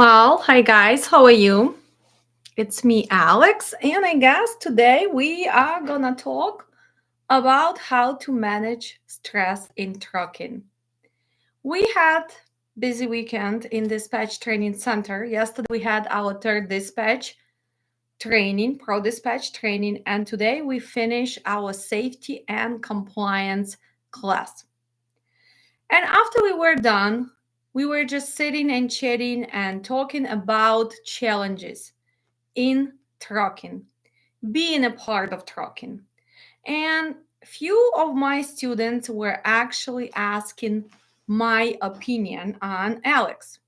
Well, hi guys, how are you? It's me, Alex, and I guess today we are gonna talk about how to manage stress in trucking. We had busy weekend in dispatch training center. Yesterday we had our third dispatch training, pro dispatch training, and today we finish our safety and compliance class. And after we were done, we were just sitting and chatting and talking about challenges in trucking, being a part of trucking. And few of my students were actually asking my opinion on Alex.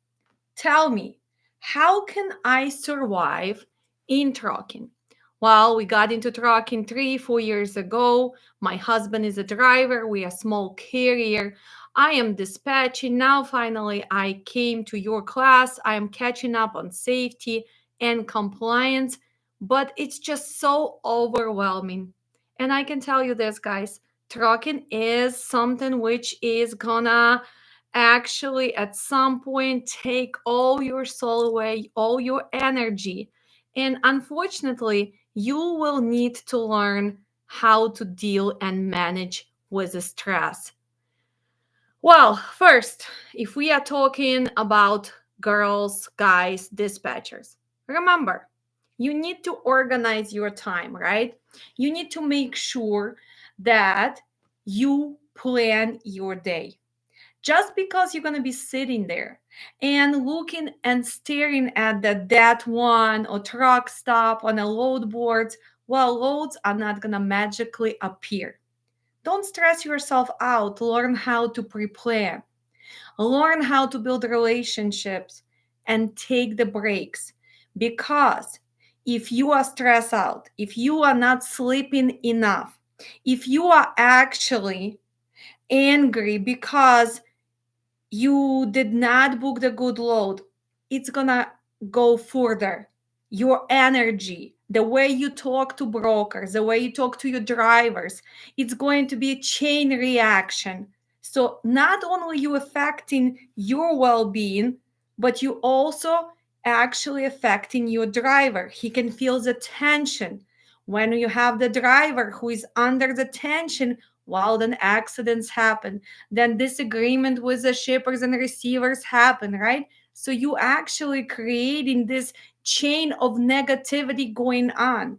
Tell me, how can I survive in trucking? Well, we got into trucking 3, 4 years ago. My husband is a driver. We are a small carrier. I am dispatching. Now, finally, I came to your class. I am catching up on safety and compliance, but it's just so overwhelming. And I can tell you this, guys, trucking is something which is gonna actually at some point take all your soul away, all your energy. And unfortunately, you will need to learn how to deal and manage with the stress. Well, first, if we are talking about girls, guys, dispatchers, remember, you need to organize your time, right? You need to make sure that you plan your day. Just because you're going to be sitting there and looking and staring at the that one or truck stop on a load board, well, loads are not going to magically appear. Don't stress yourself out. Learn how to pre-plan. Learn how to build relationships and take the breaks. Because if you are stressed out, if you are not sleeping enough, if you are actually angry because you did not book the good load, it's gonna go further. Your energy, the way you talk to brokers, the way you talk to your drivers, it's going to be a chain reaction. So not only you affecting your well-being, but you also actually affecting your driver. He can feel the tension. When you have the driver who is under the tension, while then accidents happen, then disagreement with the shippers and receivers happen, right? So you actually creating this chain of negativity going on.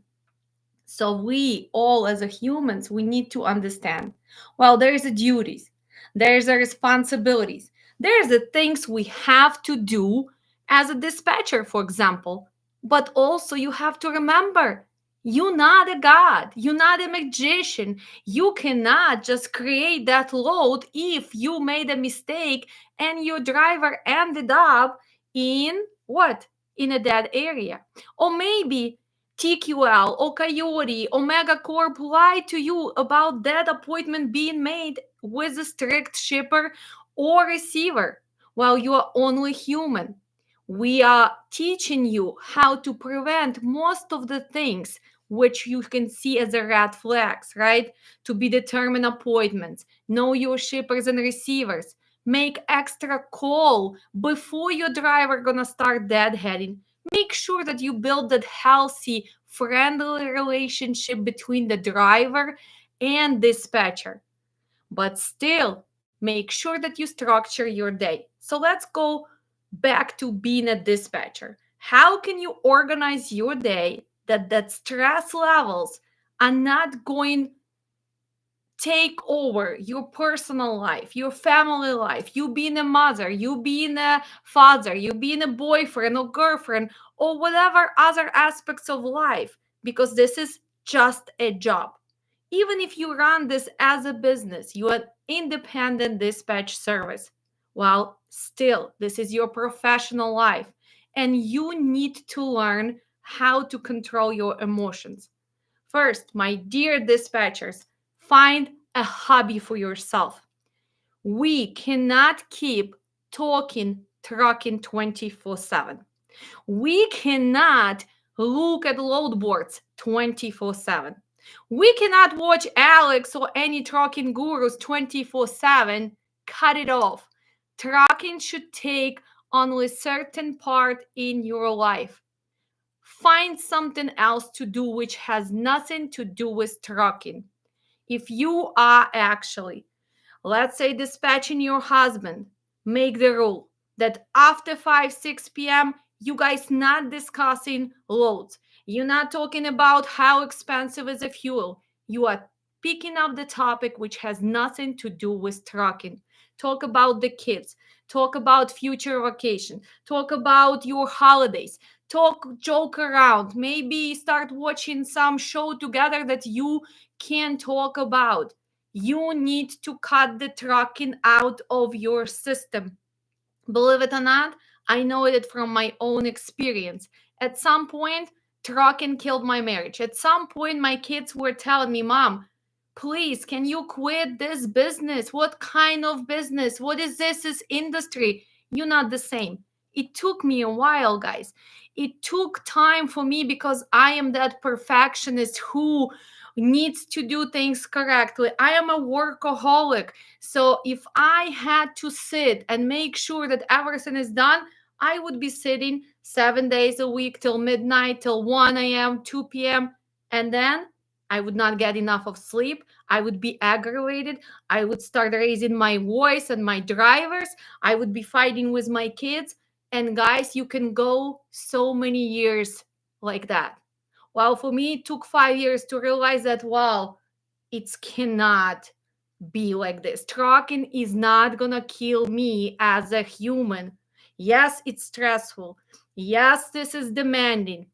So we all as a humans, we need to understand, well, there's a duties, there's a responsibilities, there's the things we have to do as a dispatcher, for example. But also you have to remember, you're not a god, you're not a magician. You cannot just create that load if you made a mistake and your driver ended up in what, in a dead area. Or maybe TQL or Coyote or Megacorp lied to you about that appointment being made with a strict shipper or receiver while you are only human. We are teaching you how to prevent most of the things which you can see as a red flags, right? To be determined appointments, know your shippers and receivers, make extra call before your driver gonna start deadheading. Make sure that you build that healthy, friendly relationship between the driver and dispatcher. But still, make sure that you structure your day. So let's go back to being a dispatcher. How can you organize your day that stress levels are not going take over your personal life, your family life, you being a mother, you being a father, you being a boyfriend or girlfriend, or whatever other aspects of life, because this is just a job. Even if you run this as a business, you are independent dispatch service. Well, still, this is your professional life, and you need to learn how to control your emotions. First, my dear dispatchers, find a hobby for yourself. We cannot keep talking, trucking 24/7. We cannot look at load boards 24/7. We cannot watch Alex or any trucking gurus 24/7. Cut it off. Trucking should take only certain part in your life. Find something else to do which has nothing to do with trucking. If you are actually, let's say, dispatching your husband, make the rule that after 5, 6 p.m., you guys not discussing loads. You're not talking about how expensive is the fuel. You are picking up the topic which has nothing to do with trucking. Talk about the kids. Talk about future vacation. Talk about your holidays. Talk, joke around. Maybe start watching some show together that you can talk about. You need to cut the trucking out of your system. Believe it or not, I know it from my own experience. At some point, trucking killed my marriage. At some point, my kids were telling me, Mom, please, can you quit this business? What kind of business? What is this industry? You're not the same. It took me a while, guys. It took time for me because I am that perfectionist who needs to do things correctly. I am a workaholic. So if I had to sit and make sure that everything is done, I would be sitting 7 days a week till midnight, till 1 a.m., 2 p.m. And then I would not get enough of sleep. I would be aggravated. I would start raising my voice and my drivers. I would be fighting with my kids. And guys, you can go so many years like that. Well, for me, it took 5 years to realize that, well, it cannot be like this. Trucking is not gonna kill me as a human. Yes, it's stressful. Yes, this is demanding.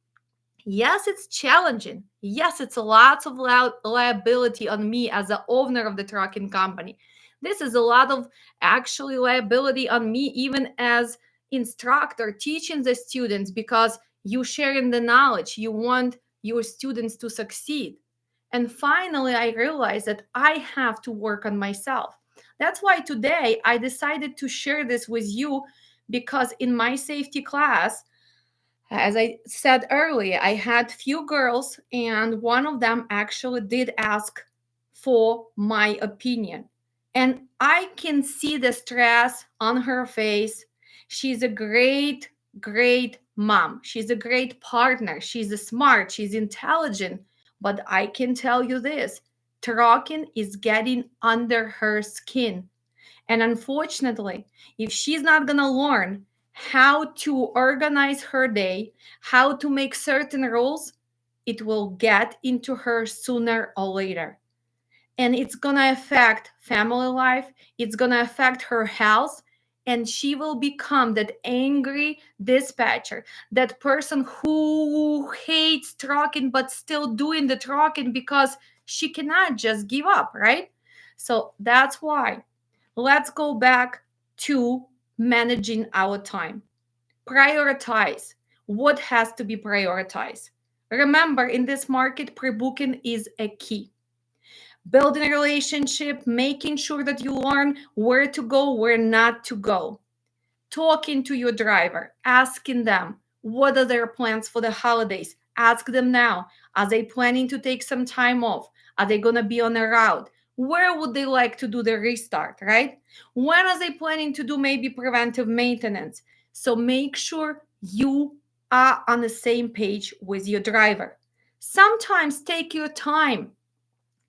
Yes, it's challenging. Yes, it's a lot of liability on me as the owner of the trucking company. This is a lot of actually liability on me even as instructor teaching the students because you sharing the knowledge. You want your students to succeed. And finally, I realized that I have to work on myself. That's why today I decided to share this with you because in my safety class, as I said earlier, I had few girls, and one of them actually did ask for my opinion. And I can see the stress on her face. She's a great, great mom. She's a great partner. She's a smart, she's intelligent. But I can tell you this, trucking is getting under her skin. And unfortunately, if she's not going to learn how to organize her day, how to make certain rules, it will get into her sooner or later. And it's going to affect family life, it's going to affect her health, and she will become that angry dispatcher, that person who hates trucking but still doing the trucking because she cannot just give up, right? So that's why let's go back to managing our time. Prioritize what has to be prioritized. Remember, in this market, pre-booking is a key. Building a relationship, making sure that you learn where to go, where not to go. Talking to your driver, asking them what are their plans for the holidays. Ask them now. Are they planning to take some time off? Are they going to be on a route? Where would they like to do the restart, right? When are they planning to do maybe preventive maintenance? So make sure you are on the same page with your driver. Sometimes take your time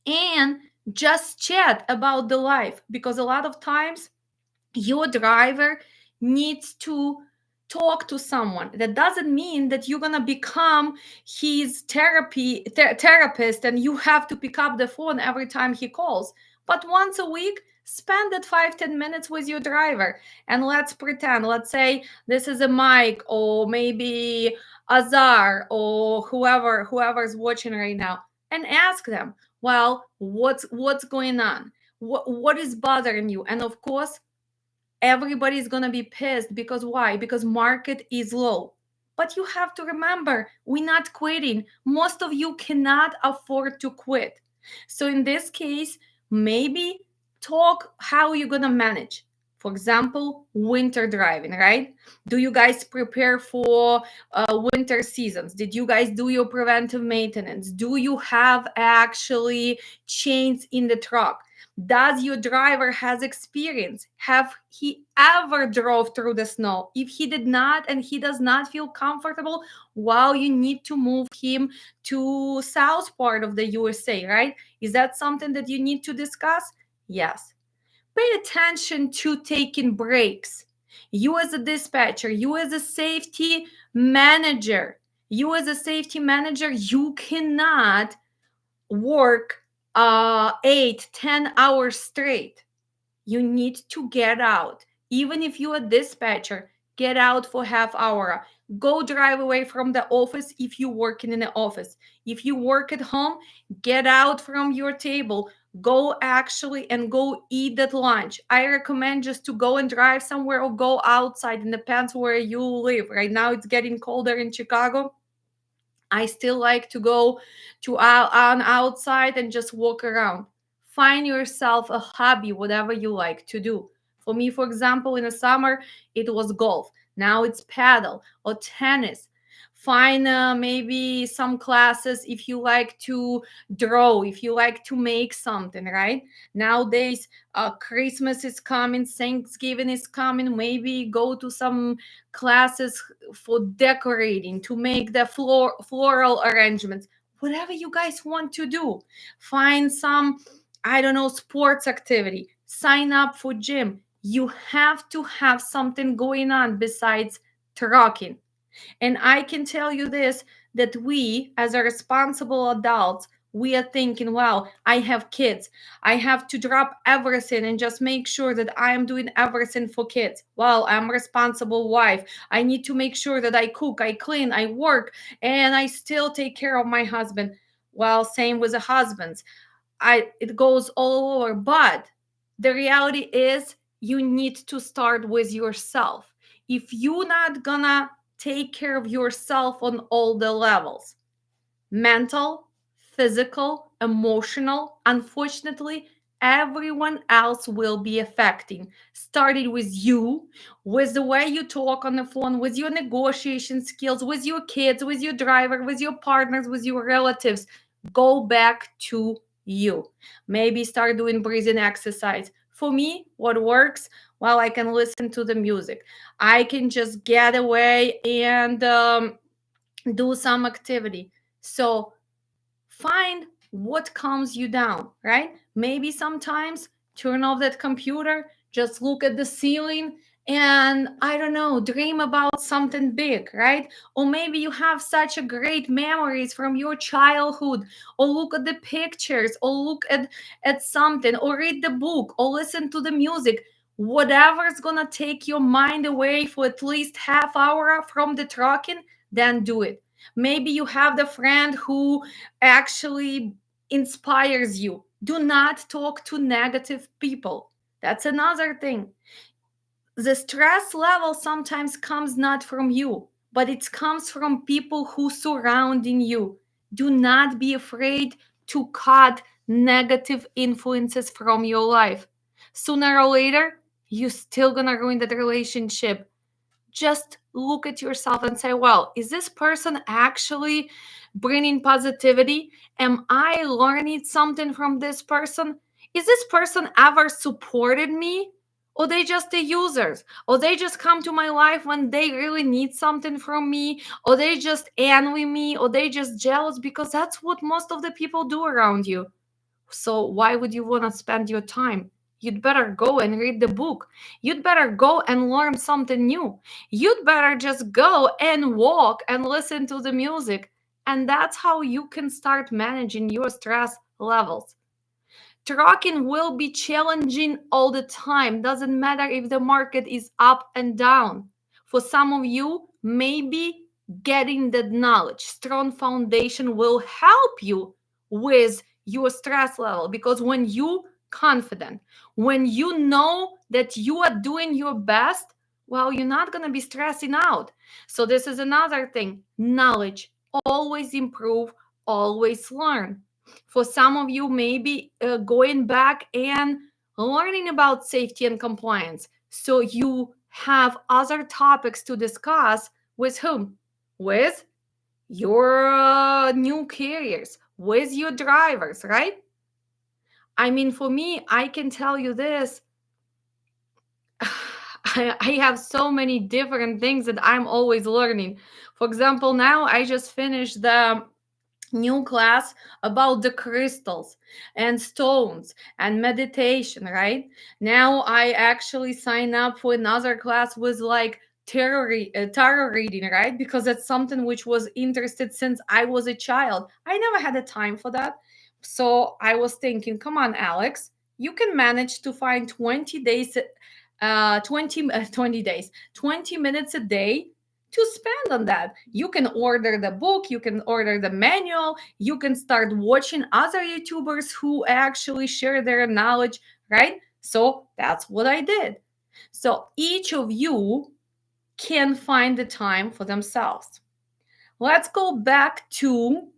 and just chat about the life because a lot of times your driver needs to talk to someone. That doesn't mean that you're going to become his therapist and you have to pick up the phone every time he calls. But once a week, spend that 5-10 minutes with your driver. And let's pretend, let's say this is a Mike or maybe Azar or whoever's watching right now, and ask them, well, what's going on? What is bothering you? And of course, everybody's going to be pissed because why? Because market is low. But you have to remember, we're not quitting. Most of you cannot afford to quit. So in this case, maybe talk how you're going to manage. For example, winter driving, right? Do you guys prepare for winter seasons? Did you guys do your preventive maintenance? Do you have actually chains in the truck? Does your driver has experience? Have he ever drove through the snow? If he did not and he does not feel comfortable, well, you need to move him to south part of the USA, right? Is that something that you need to discuss? Yes. Pay attention to taking breaks. You as a dispatcher, you as a safety manager, you cannot work 8, 10 hours straight. You need to get out. Even if you're a dispatcher, get out for half hour. Go drive away from the office if you're working in the office. If you work at home, get out from your table. Go actually and go eat that lunch. I recommend just to go and drive somewhere or go outside. It depends where you live. Right now it's getting colder in Chicago. I still like to go to on outside and just walk around. Find yourself a hobby, whatever you like to do. For me, for example, in the summer, it was golf. Now it's paddle or tennis. Find maybe some classes if you like to draw, if you like to make something, right? Nowadays, Christmas is coming, Thanksgiving is coming. Maybe go to some classes for decorating, to make the floral arrangements, whatever you guys want to do. Find some, I don't know, sports activity. Sign up for gym. You have to have something going on besides trucking. And I can tell you this, that we, as a responsible adults, we are thinking, wow, I have kids. I have to drop everything and just make sure that I am doing everything for kids. Well, I'm a responsible wife. I need to make sure that I cook, I clean, I work, and I still take care of my husband. Well, same with the husbands. It goes all over. But the reality is you need to start with yourself. If you're not gonna take care of yourself on all the levels, mental, physical, emotional, unfortunately, everyone else will be affecting. Starting with you, with the way you talk on the phone, with your negotiation skills, with your kids, with your driver, with your partners, with your relatives. Go back to you. Maybe start doing breathing exercise. For me, what works? Well, I can listen to the music. I can just get away and do some activity. So find what calms you down, right? Maybe sometimes turn off that computer, just look at the ceiling and I don't know, dream about something big, right? Or maybe you have such a great memories from your childhood, or look at the pictures, or look at something, or read the book, or listen to the music. Whatever's gonna take your mind away for at least half hour from the trucking, then do it. Maybe you have the friend who actually inspires you. Do not talk to negative people. That's another thing. The stress level sometimes comes not from you, but it comes from people who surrounding you. Do not be afraid to cut negative influences from your life. Sooner or later, you're still gonna ruin that relationship. Just look at yourself and say, well, is this person actually bringing positivity? Am I learning something from this person? Is this person ever supported me? Or they just the users? Or they just come to my life when they really need something from me? Or they just envy me? Or they just jealous? Because that's what most of the people do around you. So why would you want to spend your time? You'd better go and read the book. You'd better go and learn something new. You'd better just go and walk and listen to the music. And that's how you can start managing your stress levels. Trucking will be challenging all the time. Doesn't matter if the market is up and down. For some of you, maybe getting that knowledge, strong foundation will help you with your stress level, because when you confident, when you know that you are doing your best, well, you're not going to be stressing out. So this is another thing. Knowledge, always improve, always learn. For some of you, maybe going back and learning about safety and compliance, so you have other topics to discuss with whom? With your new carriers, with your drivers, right? I mean, for me, I can tell you this. I have so many different things that I'm always learning. For example, now I just finished the new class about the crystals and stones and meditation, right? Now I actually sign up for another class with like tarot reading, right? Because that's something which was interested since I was a child. I never had a time for that. So I was thinking, come on, Alex, you can manage to find 20 days, 20 days, 20 minutes a day to spend on that. You can order the book, you can order the manual, you can start watching other YouTubers who actually share their knowledge, right? So that's what I did. So each of you can find the time for themselves. Let's go back to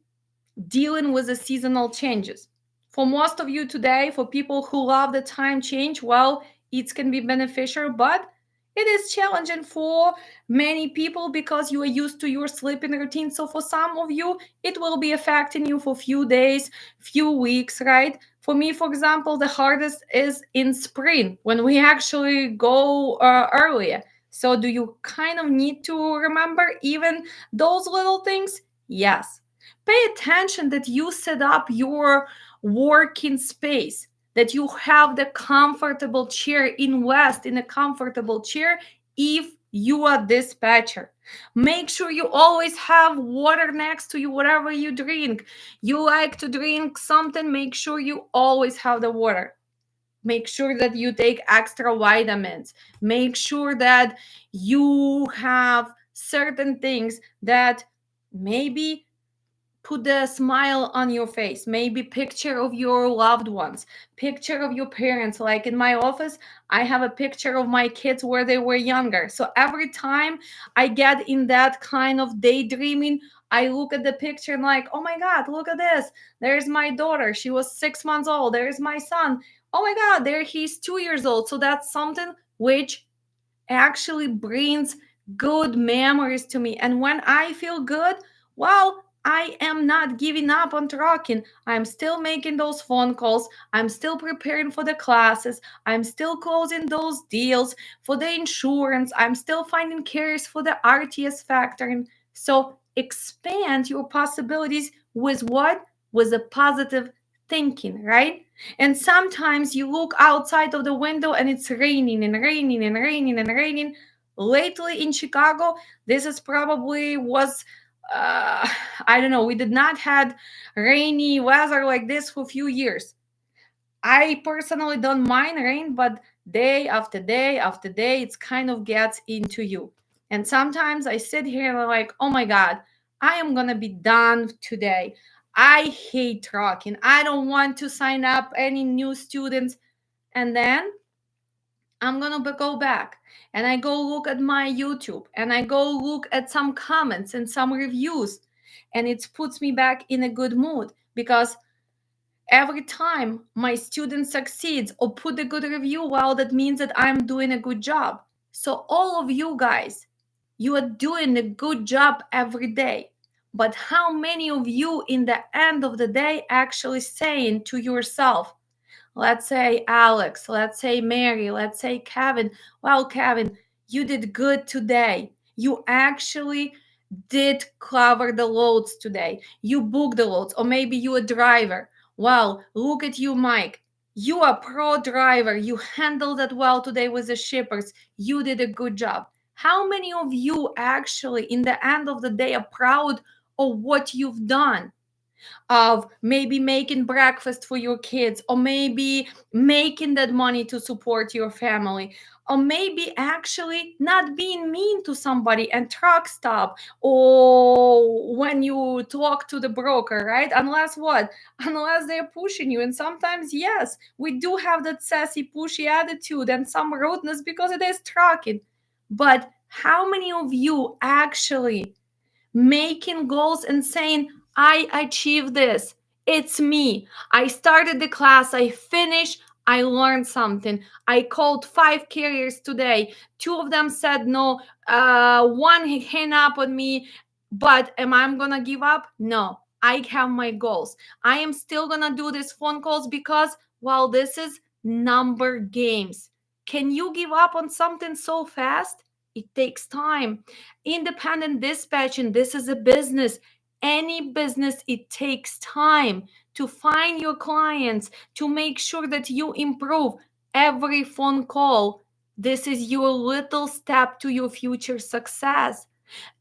dealing with the seasonal changes. For most of you today, for people who love the time change, well, it can be beneficial, but it is challenging for many people because you are used to your sleeping routine. So for some of you, it will be affecting you for few days, few weeks, right? For me, for example, the hardest is in spring when we actually go earlier. So do you kind of need to remember even those little things? Yes. Pay attention that you set up your working space, that you have the comfortable chair, invest in a comfortable chair if you are dispatcher. Make sure you always have water next to you, whatever you drink. You like to drink something, make sure you always have the water. Make sure that you take extra vitamins. Make sure that you have certain things that maybe put a smile on your face, maybe picture of your loved ones, picture of your parents. Like in my office, I have a picture of my kids where they were younger. So every time I get in that kind of daydreaming, I look at the picture and like, oh my god, look at this, there's my daughter, she was 6 months old, there's my son, oh my god, there he's 2 years old. So that's something which actually brings good memories to me. And when I feel good, well, I am not giving up on trucking. I'm still making those phone calls. I'm still preparing for the classes. I'm still closing those deals for the insurance. I'm still finding carriers for the RTS factoring. So expand your possibilities with what? With a positive thinking, right? And sometimes you look outside of the window and it's raining and raining and raining and raining. Lately in Chicago, this is probably was uh, I don't know. We did not had rainy weather like this for a few years. I personally don't mind rain, but day after day after day, it's kind of gets into you. And sometimes I sit here and I'm like, oh my God, I am gonna be done today. I hate trucking. I don't want to sign up any new students. And then I'm gonna go back and I go look at my YouTube and I go look at some comments and some reviews, and it puts me back in a good mood because every time my student succeeds or put a good review, well, that means that I'm doing a good job. So all of you guys, you are doing a good job every day. But how many of you in the end of the day actually saying to yourself, let's say Alex, let's say Mary, let's say Kevin, well, Kevin, you did good today. You actually did cover the loads today. You booked the loads, or maybe you a driver. Well, look at you, Mike. You are pro driver. You handled that well today with the shippers. You did a good job. How many of you actually, in the end of the day, are proud of what you've done? Of maybe making breakfast for your kids, or maybe making that money to support your family, or maybe actually not being mean to somebody and truck stop, or when you talk to the broker, right? Unless what? Unless they're pushing you. And sometimes, yes, we do have that sassy, pushy attitude and some rudeness because it is trucking. But how many of you actually making goals and saying, I achieved this. It's me. I started the class, I finished, I learned something. I called 5 carriers today. Two of them said no. One hung up on me. But am I gonna give up? No. I have my goals. I am still gonna do these phone calls because Well, this is number games. Can you give up on something so fast? It takes time. Independent dispatching, this is a business. Any business, it takes time to find your clients, to make sure that you improve every phone call. This is your little step to your future success.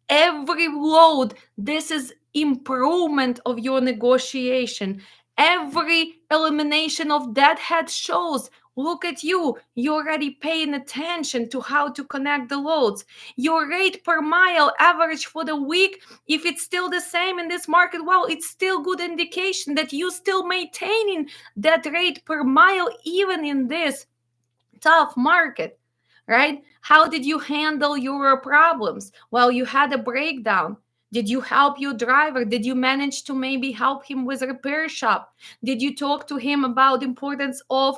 Every load, this is improvement of your negotiation. Every elimination of deadhead shows, look at you, you're already paying attention to how to connect the loads. Your rate per mile average for the week, if it's still the same in this market, well, it's still good indication that you still maintaining that rate per mile even in this tough market, right? How did you handle your problems? Well, you had a breakdown. Did you help your driver? Did you manage to maybe help him with a repair shop? Did you talk to him about importance of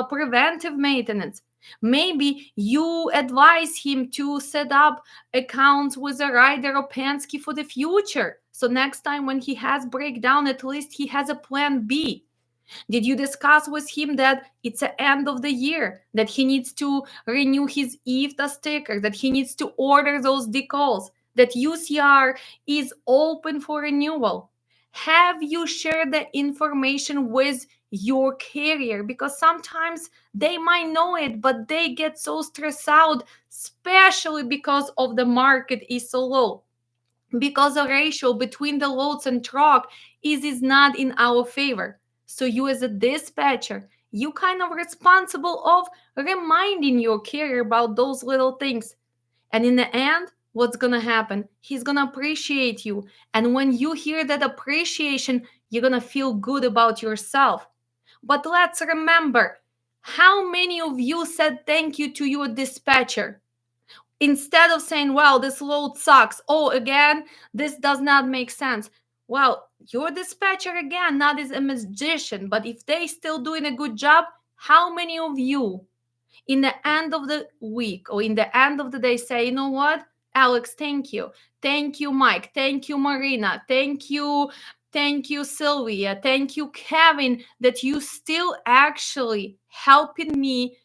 preventive maintenance? Maybe you advise him to set up accounts with a Ryder or Penske for the future. So next time when he has breakdown, at least he has a plan B. Did you discuss with him that it's the end of the year, that he needs to renew his EFTA sticker, that he needs to order those decals, that UCR is open for renewal? Have you shared the information with your carrier? Because sometimes they might know it, but they get so stressed out, especially because of the market is so low, because the ratio between the loads and truck is not in our favor. So you as a dispatcher, you kind of responsible of reminding your carrier about those little things. And in the end, what's gonna happen? He's gonna appreciate you. And when you hear that appreciation, you're gonna feel good about yourself. But let's remember, how many of you said thank you to your dispatcher? Instead of saying, well, this load sucks. Oh, again, this does not make sense. Well, your dispatcher, again, not as a magician, but if they still doing a good job, how many of you in the end of the week or in the end of the day say, you know what, Alex, thank you. Thank you, Mike. Thank you, Marina. Thank you. Thank you, Sylvia. Thank you, Kevin, that you still actually helping me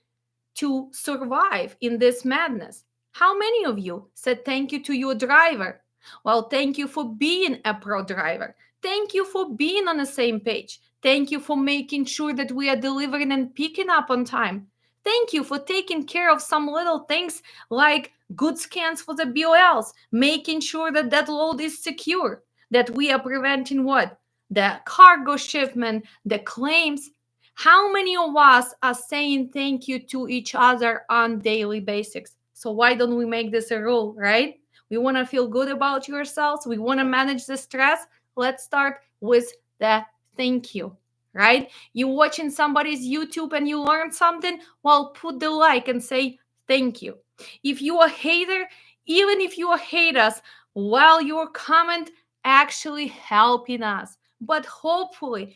to survive in this madness. How many of you said thank you to your driver? Well, thank you for being a pro driver. Thank you for being on the same page. Thank you for making sure that we are delivering and picking up on time. Thank you for taking care of some little things like good scans for the BOLs, making sure that that load is secure, that we are preventing what? The cargo shipment, the claims. How many of us are saying thank you to each other on daily basis? So why don't we make this a rule, right? We want to feel good about yourselves. We want to manage the stress. Let's start with the thank you, right? You watching somebody's YouTube and you learn something, well, put the like and say thank you. If you a hater, even if you hate us, well, your comment actually helping us. But hopefully,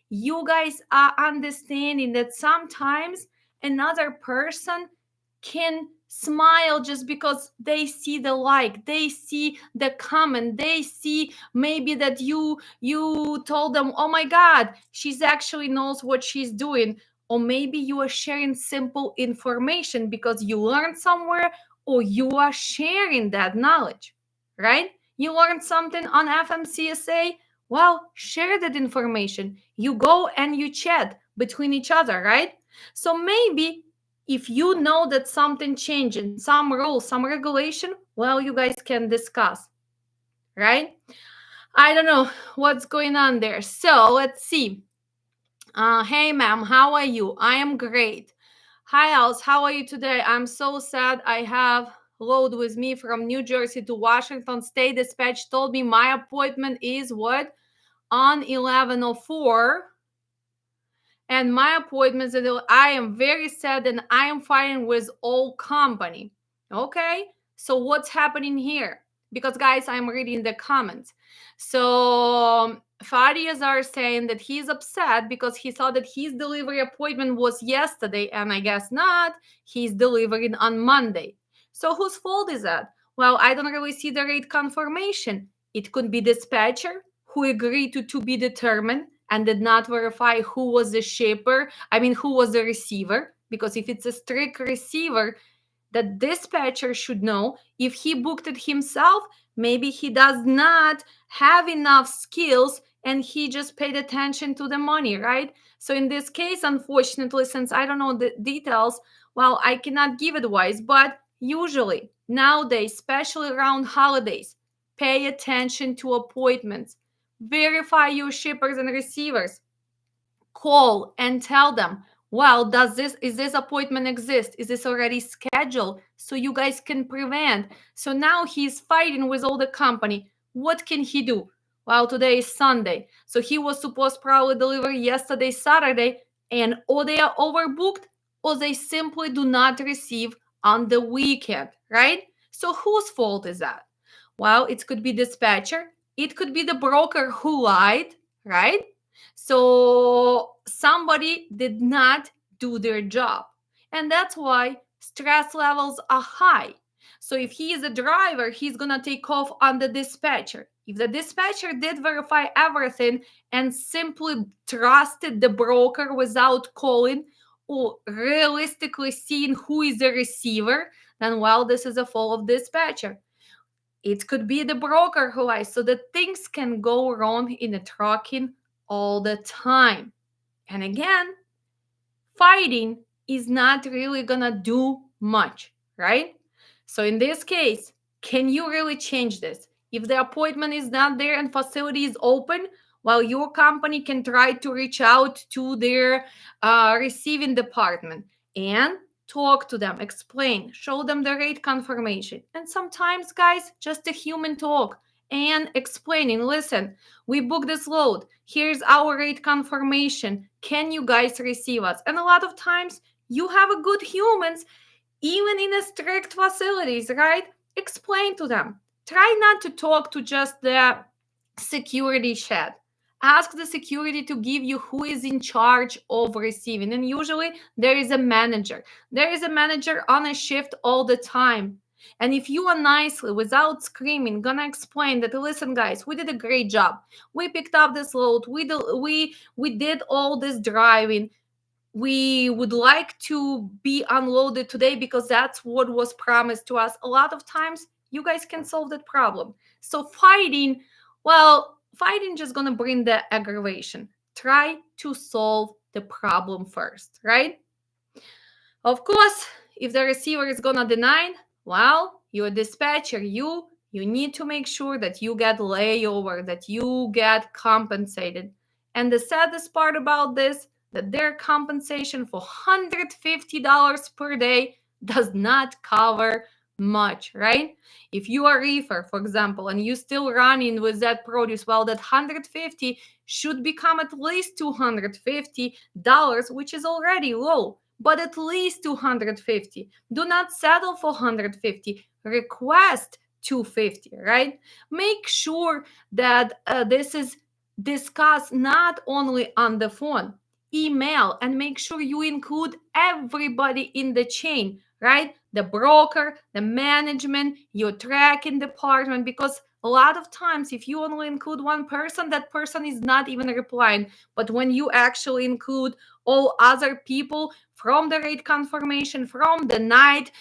you guys are understanding that sometimes another person can smile just because they see the like, they see the comment, they see maybe that you told them, oh my god, she's actually knows what she's doing. Or maybe you are sharing simple information because you learned somewhere, or you are sharing that knowledge, right? You learned something on FMCSA, well, share that information. You go and you chat between each other, right? So maybe if you know that something changing, some rule, some regulation, well, you guys can discuss, right? I don't know what's going on there. So let's see. Hey, ma'am, how are you? I am great. Hi, Alice, how are you today? I'm so sad. I have load with me from New Jersey to Washington State. Dispatch told me my appointment is what? On 11:04, and my appointments, I am very sad and I am fighting with all company. Okay, so what's happening here? Because guys, I'm reading the comments. So Farias are saying that he's upset because he thought that his delivery appointment was yesterday, and I guess not. He's delivering on Monday. So whose fault is that? Well, I don't really see the rate confirmation. It could be dispatcher who agreed to be determined, and did not verify who was the shipper, who was the receiver, because if it's a strict receiver, the dispatcher should know. If he booked it himself, maybe he does not have enough skills and he just paid attention to the money, right? So in this case, unfortunately, since I don't know the details, well, I cannot give advice, but usually nowadays, especially around holidays, pay attention to appointments, verify your shippers and receivers, call and tell them, well, is this appointment exist, is this already scheduled, so you guys can prevent. So now he's fighting with all the company. What can he do? Well, today is Sunday, so he was supposed probably deliver yesterday Saturday, and or they are overbooked, or they simply do not receive on the weekend, right? So whose fault is that? Well, it could be dispatcher, it could be the broker who lied, right? So somebody did not do their job. And that's why stress levels are high. So if he is a driver, he's going to take off on the dispatcher. If the dispatcher did verify everything and simply trusted the broker without calling or realistically seeing who is the receiver, then well, this is a fault of dispatcher. It could be the broker who lies. So that things can go wrong in the trucking all the time. And again, fighting is not really gonna do much, right? So in this case, can you really change this? If the appointment is not there and facility is open, well, your company can try to reach out to their receiving department and talk to them, explain, show them the rate confirmation. And sometimes, guys, just a human talk and explaining, listen, we booked this load. Here's our rate confirmation. Can you guys receive us? And a lot of times you have a good humans, even in a strict facilities, right? Explain to them. Try not to talk to just the security shed. Ask the security to give you who is in charge of receiving. And usually there is a manager. There is a manager on a shift all the time. And if you are nicely, without screaming, gonna explain that, listen, guys, we did a great job. We picked up this load. We did all this driving. We would like to be unloaded today because that's what was promised to us. A lot of times, you guys can solve that problem. So fighting, well, fighting just gonna bring the aggravation. Try to solve the problem first, right? Of course, if the receiver is gonna deny, well, you're a dispatcher, you need to make sure that you get layover, that you get compensated. And the saddest part about this, that their compensation for $150 per day does not cover much, right? If you are reefer, for example, and you still running with that produce, well, that 150 should become at least $250, which is already low, but at least 250. Do not settle for 150. Request 250, right? Make sure that this is discussed not only on the phone, email, and make sure you include everybody in the chain, right? The broker, the management, your tracking department, because a lot of times if you only include one person, that person is not even replying. But when you actually include all other people from the rate confirmation, from the night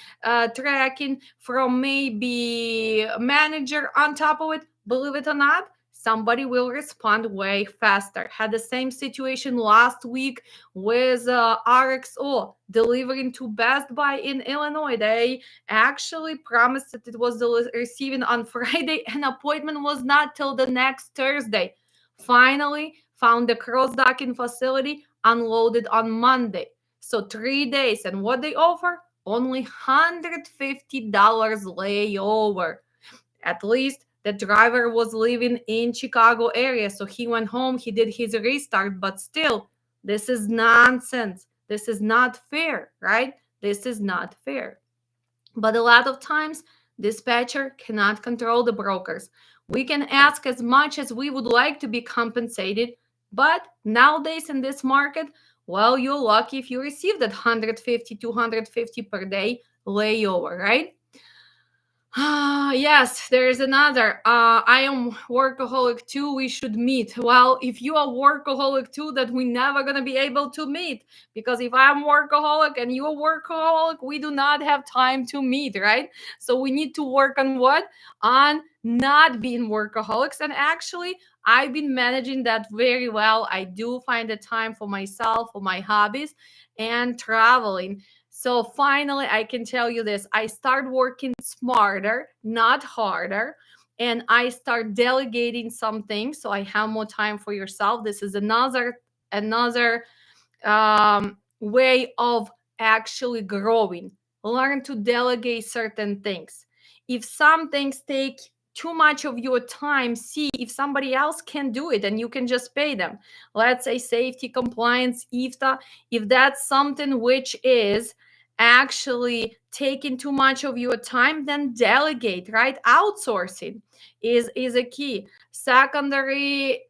tracking, from maybe manager on top of it, believe it or not, somebody will respond way faster. Had the same situation last week with RXO delivering to Best Buy in Illinois. They actually promised that it was receiving on Friday, and appointment was not till the next Thursday. Finally, found the cross-docking facility, unloaded on Monday. So 3 days. And what they offer? Only $150 layover. At least the driver was living in Chicago area, so he went home, he did his restart, but still, this is nonsense. This is not fair, right? This is not fair. But a lot of times, dispatcher cannot control the brokers. We can ask as much as we would like to be compensated, but nowadays in this market, well, you're lucky if you receive that 150, 250 per day layover, right? Yes, there is another. I am workaholic too. We should meet. Well, if you are workaholic too, that we never gonna be able to meet, because if I'm workaholic and you're workaholic, we do not have time to meet, right? So we need to work on what? On not being workaholics. And actually, I've been managing that very well. I do find the time for myself, for my hobbies, and traveling. So finally, I can tell you this. I start working smarter, not harder. And I start delegating some things so I have more time for yourself. This is another way of actually growing. Learn to delegate certain things. If some things take too much of your time, see if somebody else can do it and you can just pay them. Let's say safety, compliance, IFTA. If that's something which is actually taking too much of your time, then delegate, right? Outsourcing is a key. Secondary,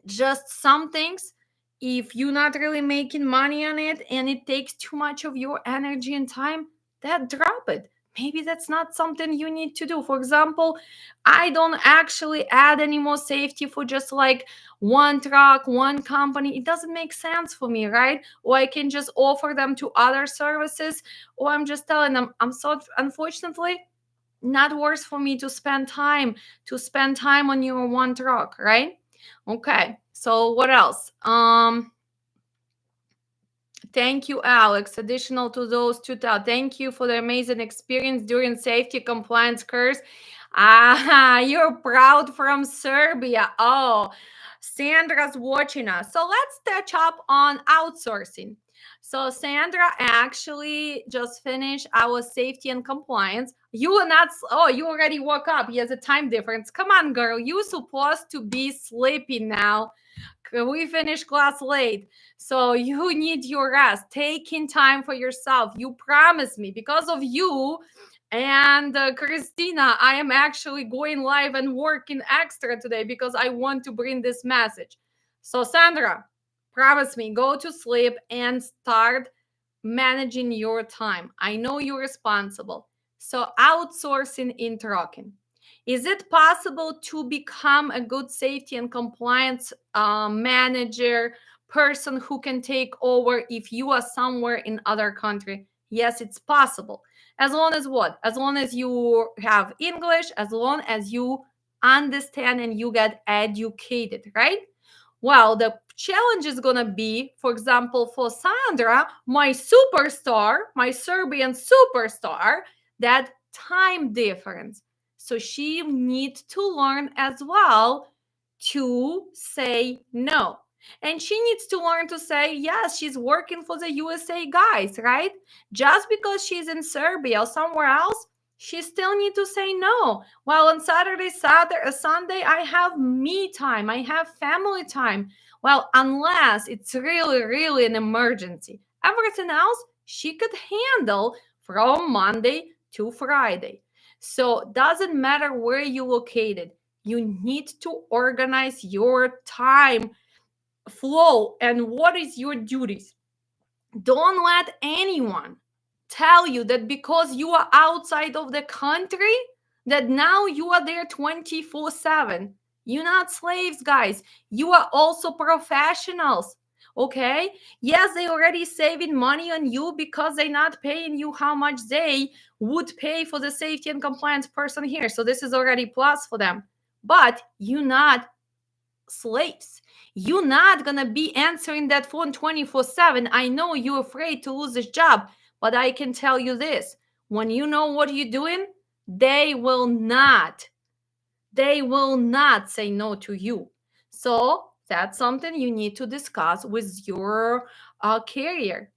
just some things, if you're not really making money on it and it takes too much of your energy and time, that drop it. Maybe that's not something you need to do. For example, I don't actually add any more safety for just like one truck, one company. It doesn't make sense for me, right? Or I can just offer them to other services, or I'm just telling them, I'm so unfortunately not worth for me to spend time on your one truck, right? Okay, so what else? Thank you, Alex. Additional to those two, thank you for the amazing experience during safety compliance course. Ah, you're proud from Serbia. Oh, Sandra's watching us. So let's touch up on outsourcing. So Sandra actually just finished our safety and compliance. You are not. Oh, you already woke up. He has a time difference. Come on, girl. You're supposed to be sleeping now. We finished class late, so you need your rest, taking time for yourself. You promised me, because of you and Christina, I am actually going live and working extra today because I want to bring this message. So Sandra, promise me, go to sleep and start managing your time. I know you're responsible. So outsourcing in trucking. Is it possible to become a good safety and compliance manager, person who can take over if you are somewhere in other country? Yes, it's possible. As long as what? As long as you have English, as long as you understand and you get educated, right? Well, the challenge is going to be, for example, for Sandra, my superstar, my Serbian superstar, that time difference. So she needs to learn as well to say no. And she needs to learn to say, yes, she's working for the USA guys, right? Just because she's in Serbia or somewhere else, she still need to say no. Well, on Sunday, I have me time. I have family time. Well, unless it's really, really an emergency. Everything else, she could handle from Monday to Friday. So doesn't matter where you located. You need to organize your time flow and what is your duties. Don't let anyone tell you that because you are outside of the country that now you are there 24/7. You're not slaves, guys. You are also professionals. Okay? Yes, they already saving money on you because they're not paying you how much they would pay for the safety and compliance person here. So this is already plus for them. But you're not slaves. You're not gonna be answering that phone 24/7. I know you're afraid to lose this job, but I can tell you this. When you know what you're doing, they will not. They will not say no to you. So that's something you need to discuss with your carrier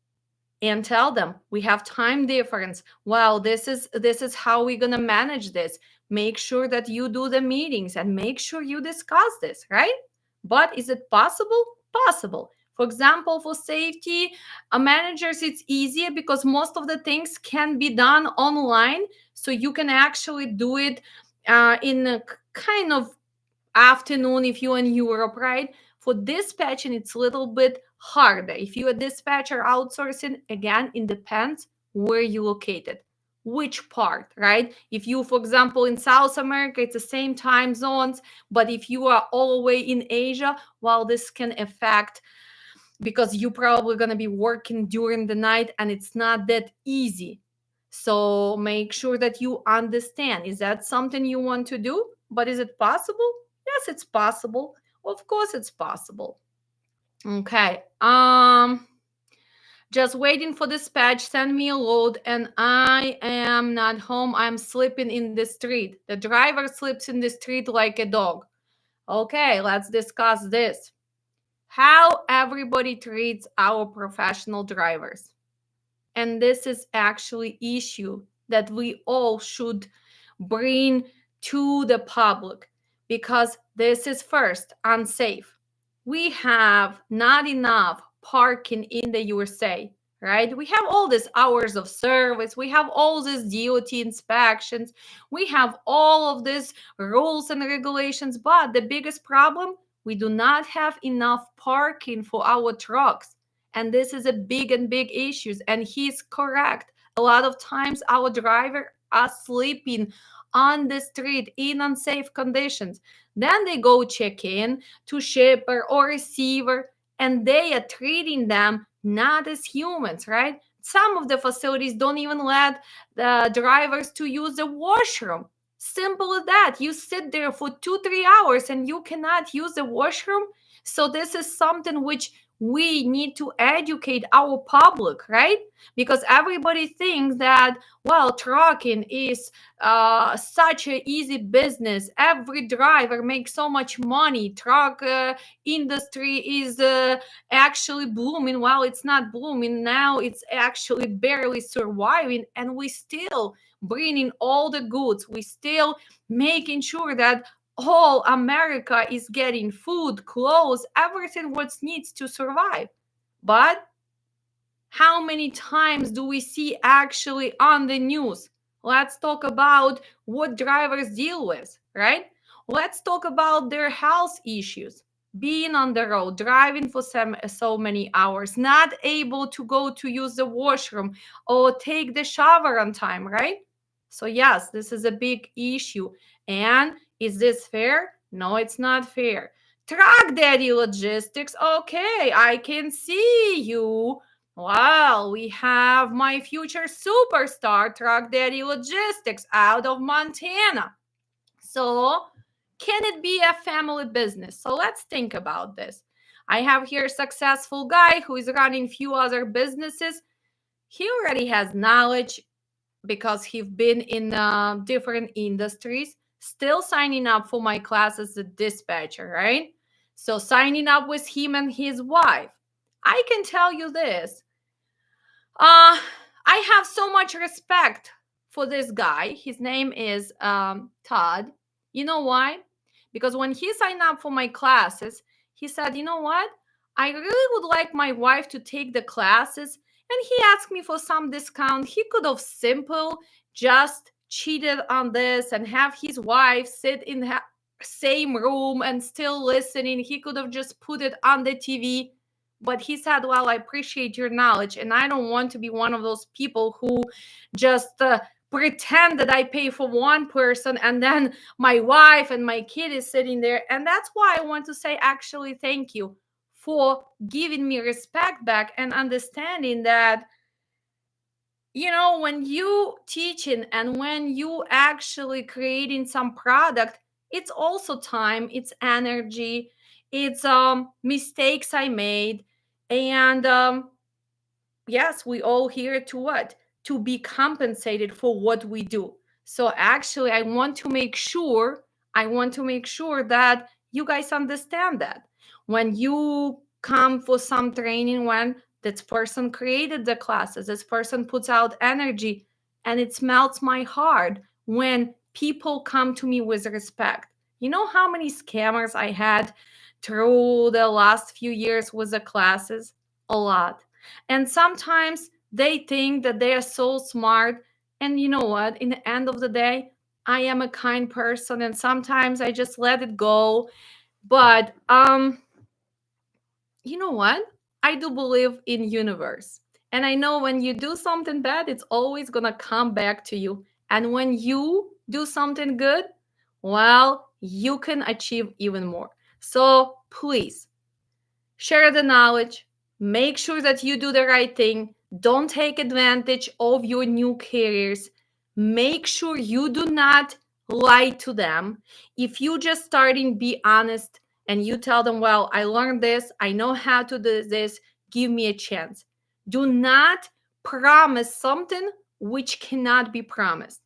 and tell them we have time difference. Well, this is how we're going to manage this. Make sure that you do the meetings and make sure you discuss this, right? But is it possible? Possible. For example, for safety managers, it's easier because most of the things can be done online, so you can actually do it in a kind of afternoon if you're in Europe, right? For dispatching, it's a little bit harder. If you're a dispatcher outsourcing, again, it depends where you located. which part, right? If you, for example, in South America, it's the same time zones, but if you are all the way in Asia, well, this can affect, because you probably going to be working during the night and it's not that easy. So make sure that you understand, is that something you want to do? But is it possible? Yes, it's possible. Of course it's possible. Okay. Just waiting for dispatch, send me a load, and I am not home. I'm sleeping in the street. The driver sleeps in the street like a dog. Okay, let's discuss this. How everybody treats our professional drivers. And this is actually issue that we all should bring to the public, because this is first unsafe. We have not enough parking in the USA, right? We have all these hours of service, we have all these DOT inspections, we have all of these rules and regulations, but the biggest problem, we do not have enough parking for our trucks. And this is a big issue, and he's correct. A lot of times our driver are sleeping on the street in unsafe conditions. Then they go check in to shipper or receiver, and they are treating them not as humans, right? Some of the facilities don't even let the drivers to use the washroom. Simple as that. You sit there for 2-3 hours and you cannot use the washroom. So this is something which we need to educate our public, right? Because everybody thinks that, well, trucking is such an easy business. Every driver makes so much money. Truck industry is actually blooming. Well, it's not blooming now. It's actually barely surviving, and we still bringing all the goods. We still making sure that whole America is getting food, clothes, everything what needs to survive. But how many times do we see actually on the news? Let's talk about what drivers deal with, right? Let's talk about their health issues. Being on the road, driving for so many hours, not able to go to use the washroom or take the shower on time, right? So, yes, this is a big issue. And is this fair? No, it's not fair. Truck Daddy Logistics, okay, I can see you. Well, we have my future superstar, Truck Daddy Logistics, out of Montana. So, can it be a family business? So, let's think about this. I have here a successful guy who is running few other businesses. He already has knowledge because he's been in different industries, still signing up for my class as a dispatcher, right? So, signing up with him and his wife. I can tell you this, I have so much respect for this guy. His name is Todd. You know why? Because when he signed up for my classes, he said, you know what? I really would like my wife to take the classes. And he asked me for some discount. He could have simple just cheated on this and have his wife sit in the same room and still listening. He could have just put it on the TV, but he said, well, I appreciate your knowledge, and I don't want to be one of those people who just pretend that I pay for one person and then my wife and my kid is sitting there. And that's why I want to say, actually, thank you for giving me respect back and understanding that, you know, when you teaching and when you actually creating some product, it's also time, it's energy, it's mistakes I made. And yes, we all here to what? To be compensated for what we do. So actually, I want to make sure that you guys understand that when you come for some training, when this person created the classes, this person puts out energy, and it melts my heart when people come to me with respect. You know how many scammers I had through the last few years with the classes? A lot. And sometimes they think that they are so smart. And you know what? In the end of the day, I am a kind person and sometimes I just let it go. But you know what? I do believe in universe. And I know when you do something bad, it's always going to come back to you. And when you do something good, well, you can achieve even more. So please share the knowledge, make sure that you do the right thing, don't take advantage of your new careers, make sure you do not lie to them. If you just starting, be honest and you tell them, well, I learned this, I know how to do this, give me a chance. Do not promise something which cannot be promised.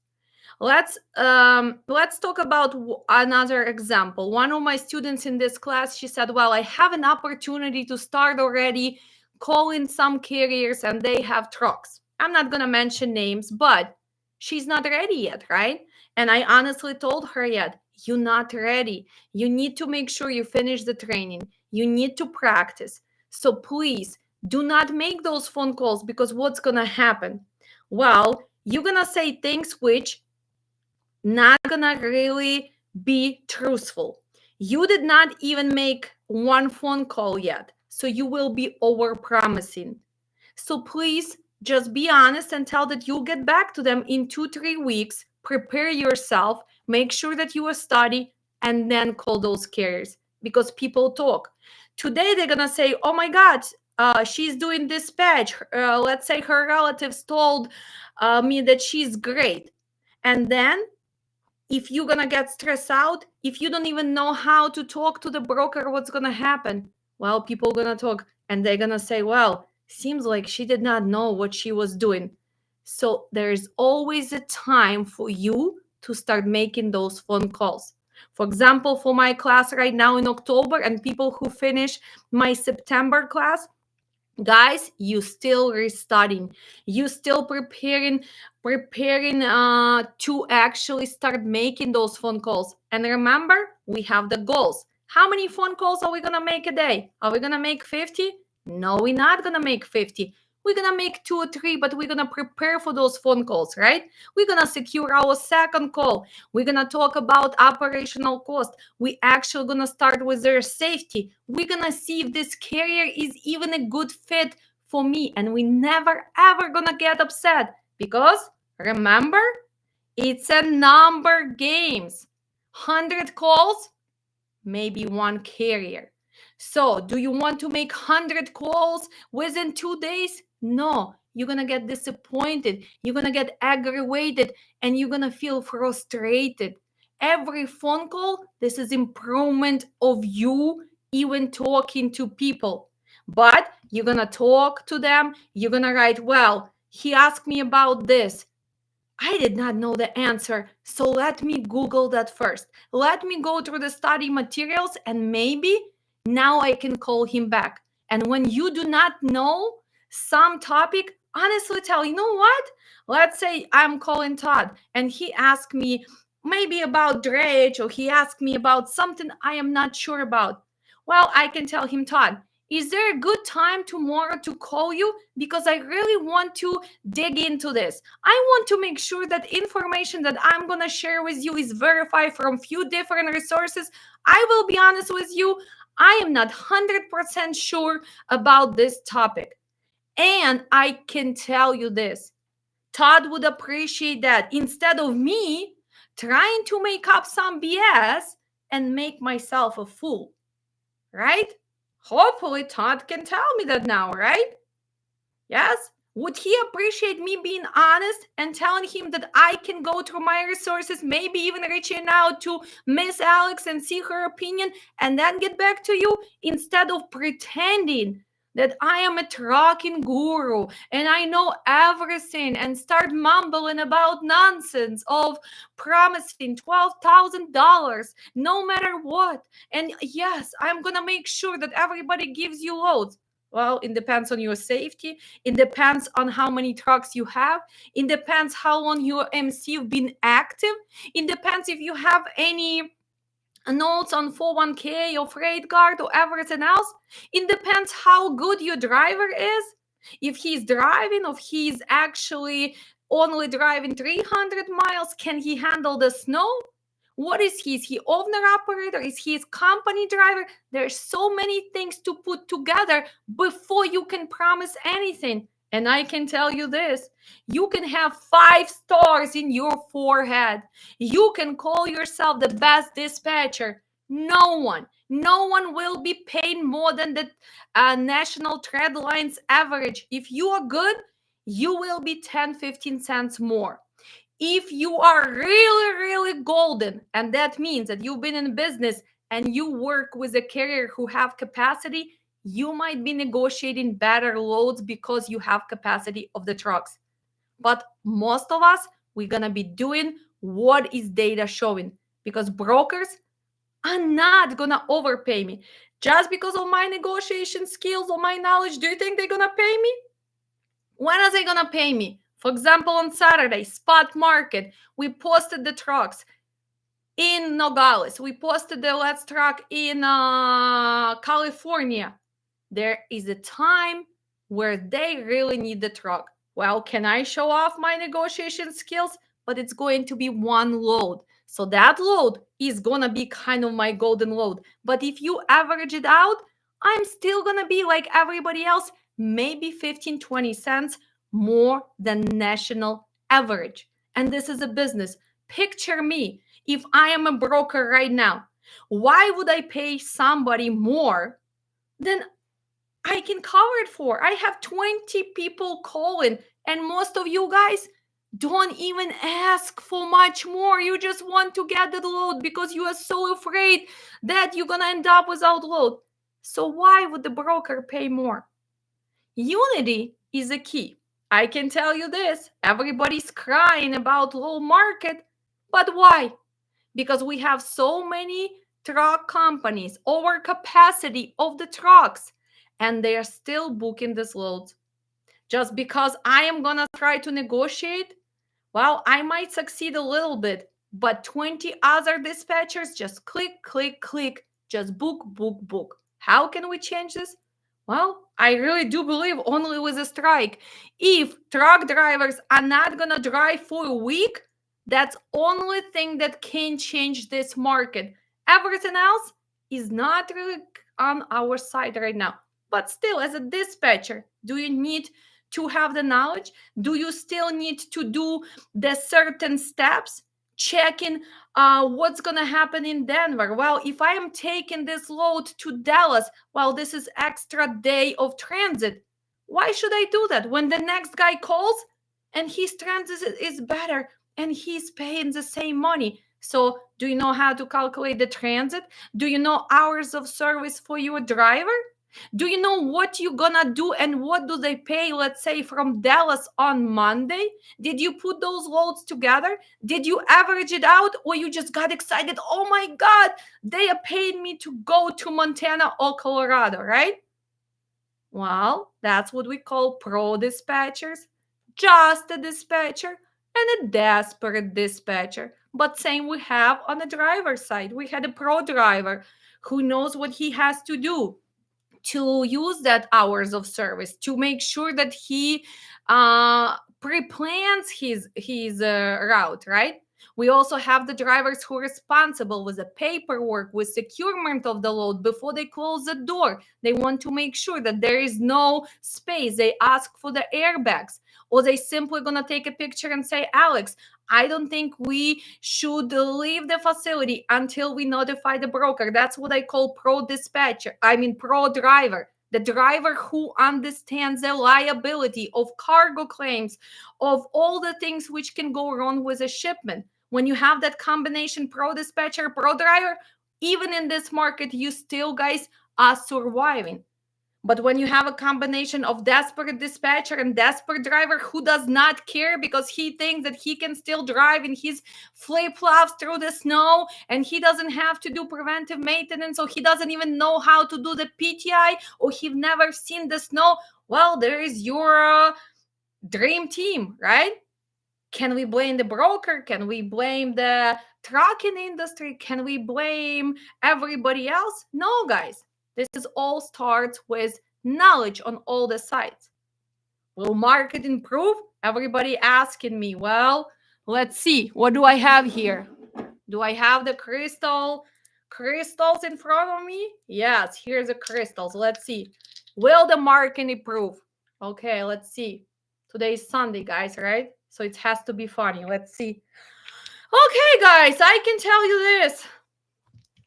Let's talk about another example. One of my students in this class, she said, well, I have an opportunity to start already calling some carriers and they have trucks. I'm not going to mention names, but she's not ready yet, right? And I honestly told her yet, you're not ready. You need to make sure you finish the training. You need to practice. So please do not make those phone calls, because what's going to happen? Well, you're going to say things which not gonna really be truthful. You did not even make one phone call yet, so you will be over promising. So please just be honest and tell that you'll get back to them in 2-3 weeks. Prepare yourself, make sure that you will study, and then call those carriers, because people talk. Today they're gonna say, oh my God, she's doing dispatch. Let's say her relatives told me that she's great. And then if you're gonna get stressed out, if you don't even know how to talk to the broker, what's gonna happen? Well, people are gonna talk and they're gonna say, well, seems like she did not know what she was doing. So there's always a time for you to start making those phone calls. For example, for my class right now in October, and people who finish my September class, guys, you still restudying, you still preparing to actually start making those phone calls. And remember, we have the goals. How many phone calls are we gonna make a day? Are we gonna make 50? No, we're not gonna make 50. We're gonna make 2 or 3, but we're gonna prepare for those phone calls, right? We're gonna secure our second call. We're gonna talk about operational cost. We actually gonna start with their safety. We're gonna see if this carrier is even a good fit for me, and we never ever gonna get upset, because remember, it's a number games. 100 calls, maybe one carrier. So do you want to make 100 calls within 2 days? No, you're gonna get disappointed, you're gonna get aggravated, and you're gonna feel frustrated. Every phone call, this is improvement of you even talking to people. But you're gonna talk to them, you're gonna write, well, he asked me about this, I did not know the answer, so let me Google that first. Let me go through the study materials, and maybe now I can call him back. And when you do not know some topic, honestly tell, you know what? Let's say I'm calling Todd and he asked me maybe about dredge, or he asked me about something I am not sure about. Well, I can tell him, Todd, is there a good time tomorrow to call you? Because I really want to dig into this. I want to make sure that information that I'm going to share with you is verified from few different resources. I will be honest with you, I am not 100% sure about this topic. And I can tell you this, Todd would appreciate that, instead of me trying to make up some BS and make myself a fool, right? Hopefully, Todd can tell me that now, right? Yes? Would he appreciate me being honest and telling him that I can go through my resources, maybe even reaching out to Miss Alex and see her opinion and then get back to you, instead of pretending that I am a trucking guru and I know everything and start mumbling about nonsense of promising $12,000 no matter what? And yes, I'm going to make sure that everybody gives you loads. Well, it depends on your safety. It depends on how many trucks you have. It depends how long your MC have been active. It depends if you have any notes on 401k or freight guard or everything else. It depends how good your driver is. If he's driving, or if he's actually only driving 300 miles, can he handle the snow? What is he? Is he owner operator? Is he his company driver? There's so many things to put together before you can promise anything. And I can tell you this, you can have 5 stars in your forehead. You can call yourself the best dispatcher. No one will be paid more than the national trade lines average. If you are good, you will be 10, 15 cents more. If you are really, really golden, and that means that you've been in business and you work with a carrier who have capacity, you might be negotiating better loads because you have capacity of the trucks. But most of us, we're going to be doing what is data showing, because brokers are not going to overpay me. Just because of my negotiation skills or my knowledge, do you think they're going to pay me? When are they going to pay me? For example, on Saturday, spot market, we posted the trucks in Nogales. We posted the Let's Truck in California. There is a time where they really need the truck. Well, can I show off my negotiation skills? But it's going to be one load. So that load is going to be kind of my golden load. But if you average it out, I'm still going to be like everybody else, maybe 15, 20 cents more than national average. And this is a business. Picture me if I am a broker right now. Why would I pay somebody more than I can cover it for? I have 20 people calling, and most of you guys don't even ask for much more. You just want to get the load because you are so afraid that you're going to end up without load. So why would the broker pay more? Unity is a key. I can tell you this, everybody's crying about low market, but why? Because we have so many truck companies, over capacity of the trucks, and they are still booking these loads. Just because I am going to try to negotiate, well, I might succeed a little bit, but 20 other dispatchers just click, click, click, just book, book, book. How can we change this? Well, I really do believe only with a strike. If truck drivers are not going to drive for a week, that's only thing that can change this market. Everything else is not really on our side right now. But still, as a dispatcher, do you need to have the knowledge? Do you still need to do the certain steps? Checking what's going to happen in Denver. Well, if I am taking this load to Dallas, well, this is extra day of transit. Why should I do that when the next guy calls and his transit is better and he's paying the same money? So do you know how to calculate the transit? Do you know hours of service for your driver? Do you know what you're gonna do and what do they pay, let's say, from Dallas on Monday? Did you put those loads together? Did you average it out, or you just got excited? Oh my God, they are paying me to go to Montana or Colorado, right? Well, that's what we call pro dispatchers. Just a dispatcher and a desperate dispatcher. But same we have on the driver's side. We had a pro driver who knows what he has to do to use that hours of service, to make sure that he pre-plans his route, right? We also have the drivers who are responsible with the paperwork, with securement of the load before they close the door. They want to make sure that there is no space. They ask for the airbags, or they simply gonna take a picture and say, Alex, I don't think we should leave the facility until we notify the broker. That's what I call pro dispatcher. I mean, pro driver. The driver who understands the liability of cargo claims, of all the things which can go wrong with a shipment. When you have that combination pro dispatcher, pro driver, even in this market, you still guys are surviving. But when you have a combination of desperate dispatcher and desperate driver who does not care because he thinks that he can still drive in his flip-flops through the snow and he doesn't have to do preventive maintenance, so he doesn't even know how to do the PTI, or he've never seen the snow, well, there is your dream team, right? Can we blame the broker? Can we blame the trucking industry? Can we blame everybody else? No, guys. This is all starts with knowledge on all the sides. Will market improve? Everybody asking me. Well, let's see. What do I have here? Do I have the crystals in front of me? Yes, here's the crystals. Let's see. Will the market improve? Okay, let's see. Today is Sunday, guys, right? So it has to be funny. Let's see. Okay, guys, I can tell you this.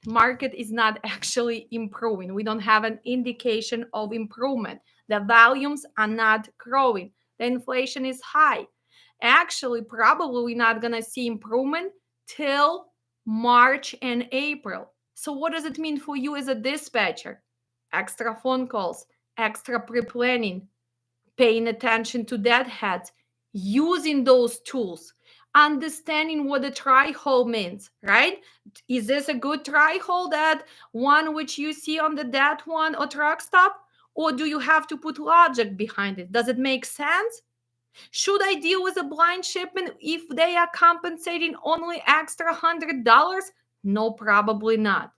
Market is not actually improving. We don't have an indication of improvement. The volumes are not growing. The inflation is high. Actually, probably we're not going to see improvement till March and April. So what does it mean for you as a dispatcher? Extra phone calls, extra pre-planning, paying attention to deadheads, using those tools, understanding what a try hole means, right? Is this a good try hole, that one which you see on the dead one or truck stop? Or do you have to put logic behind it? Does it make sense? Should I deal with a blind shipment if they are compensating only extra $100? No, probably not.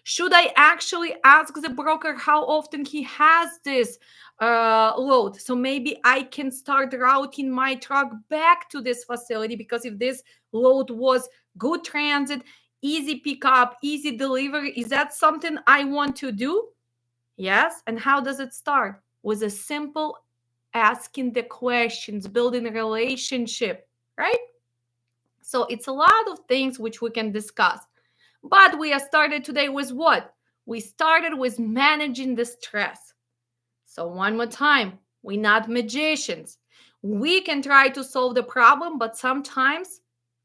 Should I actually ask the broker how often he has this load? So maybe I can start routing my truck back to this facility, because if this load was good transit, easy pickup, easy delivery, is that something I want to do? Yes. And how does it start? With a simple asking the questions, building a relationship, right? So it's a lot of things which we can discuss. But we have started today with what? We started with managing the stress. So, one more time, we're not magicians. We can try to solve the problem, but sometimes,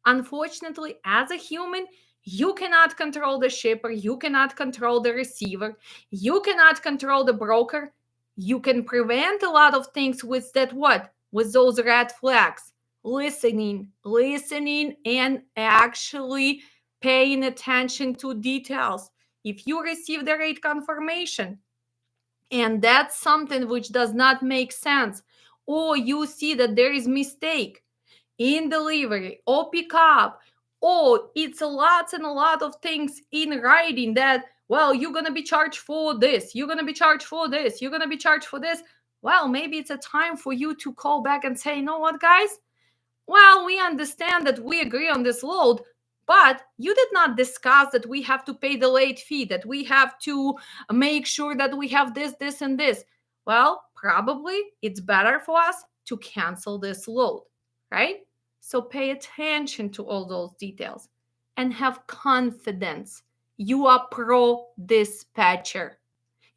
unfortunately, as a human, you cannot control the shipper, you cannot control the receiver, you cannot control the broker. You can prevent a lot of things with that what? With those red flags. Listening, and actually paying attention to details. If you receive the rate confirmation and that's something which does not make sense, or you see that there is mistake in delivery or pickup, or it's a lot and a lot of things in writing that, well, you're going to be charged for this, you're going to be charged for this, you're going to be charged for this. Well, maybe it's a time for you to call back and say, you know what, guys, well, we understand that we agree on this load, but you did not discuss that we have to pay the late fee, that we have to make sure that we have this, this, and this. Well, probably it's better for us to cancel this load, right? So pay attention to all those details and have confidence. You are pro dispatcher.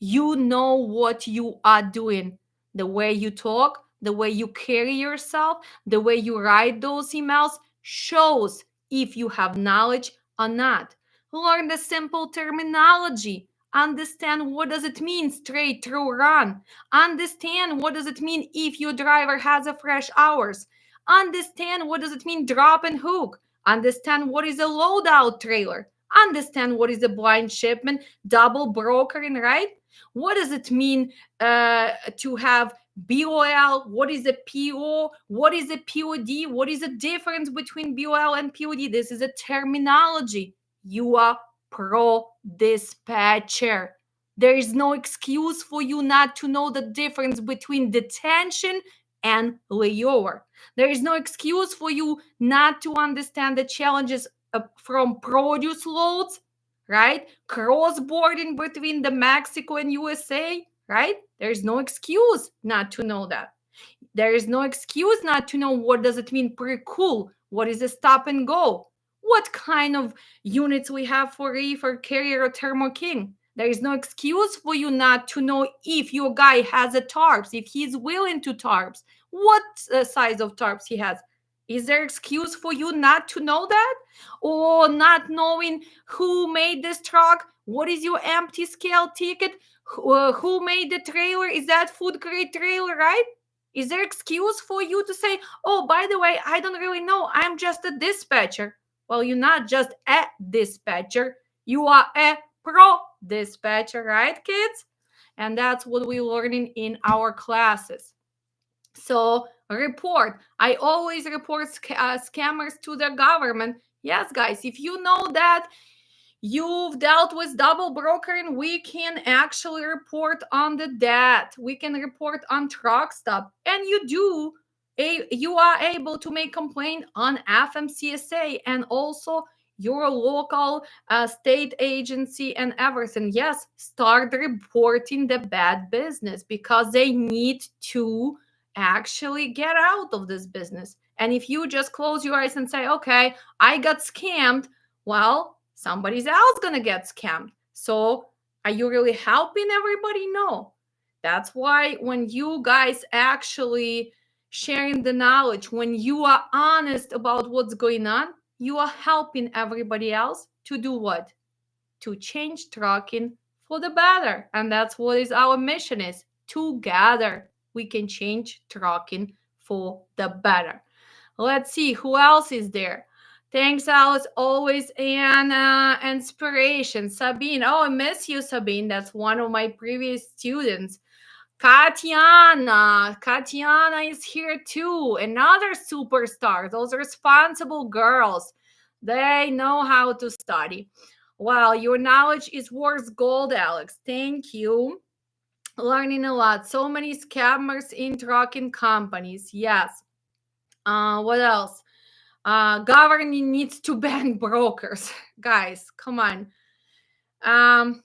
You know what you are doing. The way you talk, the way you carry yourself, the way you write those emails shows if you have knowledge or not. Learn the simple terminology. Understand what does it mean straight through run. Understand what does it mean if your driver has a fresh hours. Understand what does it mean drop and hook. Understand what is a loadout trailer. Understand what is a blind shipment, double brokering, right? What does it mean to have BOL? What is a PO? What is a POD? What is the difference between BOL and POD? This is a terminology. You are pro dispatcher. There is no excuse for you not to know the difference between detention and layover. There is no excuse for you not to understand the challenges from produce loads, right? Cross boarding between the Mexico and USA, right? There's no excuse not to know that. There is no excuse not to know what does it mean pre-cool, what is a stop and go, what kind of units we have for reefer carrier or thermo king. There is no excuse for you not to know if your guy has a tarps, if he's willing to tarps, what size of tarps he has. Is there excuse for you not to know that? Or not knowing who made this truck? What is your empty scale ticket? Who made the trailer? Is that food grade trailer, right? Is there excuse for you to say, oh, by the way, I don't really know. I'm just a dispatcher. Well, you're not just a dispatcher. You are a pro dispatcher, right, kids? And that's what we're learning in our classes. So report. I always report scammers to the government. Yes, guys, if you know that you've dealt with double brokering, we can actually report on the debt. We can report on truck stop. And you are able to make complaint on FMCSA, and also your local state agency and everything. Yes, start reporting the bad business because they need to actually get out of this business. And if you just close your eyes and say, okay, I got scammed, well, somebody's else gonna get scammed. So are you really helping everybody? No. That's why when you guys actually sharing the knowledge, when you are honest about what's going on, you are helping everybody else to do what? To change trucking for the better. And that's what is our mission is. Together we can change trucking for the better. Let's see who else is there. Thanks, Alice. Always an inspiration. Sabine. Oh, I miss you, Sabine. That's one of my previous students. Katiana. Katiana is here too. Another superstar. Those responsible girls. They know how to study. Wow, your knowledge is worth gold, Alex. Thank you. Learning a lot. So many scammers in trucking companies. Yes. What else? Government needs to ban brokers. Guys, come on.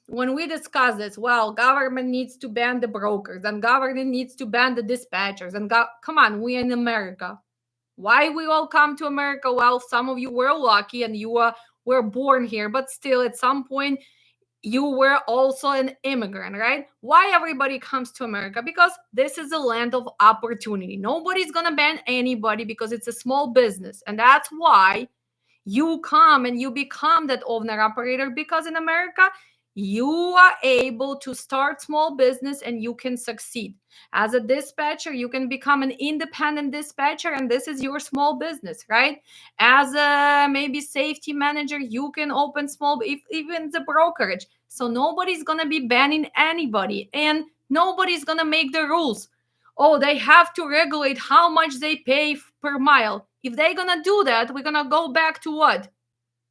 When we discuss this, well, government needs to ban the brokers and government needs to ban the dispatchers and come on, we in America. Why we all come to America? Well, some of you were lucky and you were born here, but still at some point you were also an immigrant, right? Why everybody comes to America? Because this is a land of opportunity. Nobody's gonna ban anybody because it's a small business, and that's why you come and you become that owner operator, because in America you are able to start small business and you can succeed. As a dispatcher, you can become an independent dispatcher and this is your small business, right? As a maybe safety manager, you can open small, even the brokerage. So nobody's going to be banning anybody and nobody's going to make the rules. Oh, they have to regulate how much they pay per mile. If they're gonna do that, we're gonna go back to what?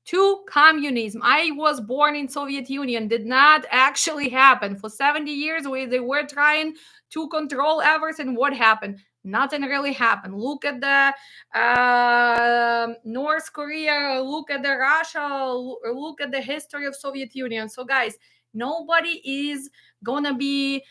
To communism. I was born in Soviet Union. Did not actually happen. For 70 years, they were trying to control everything. What happened? Nothing really happened. Look at the North Korea. Look at the Russia. Look at the history of Soviet Union. So, guys, nobody is gonna be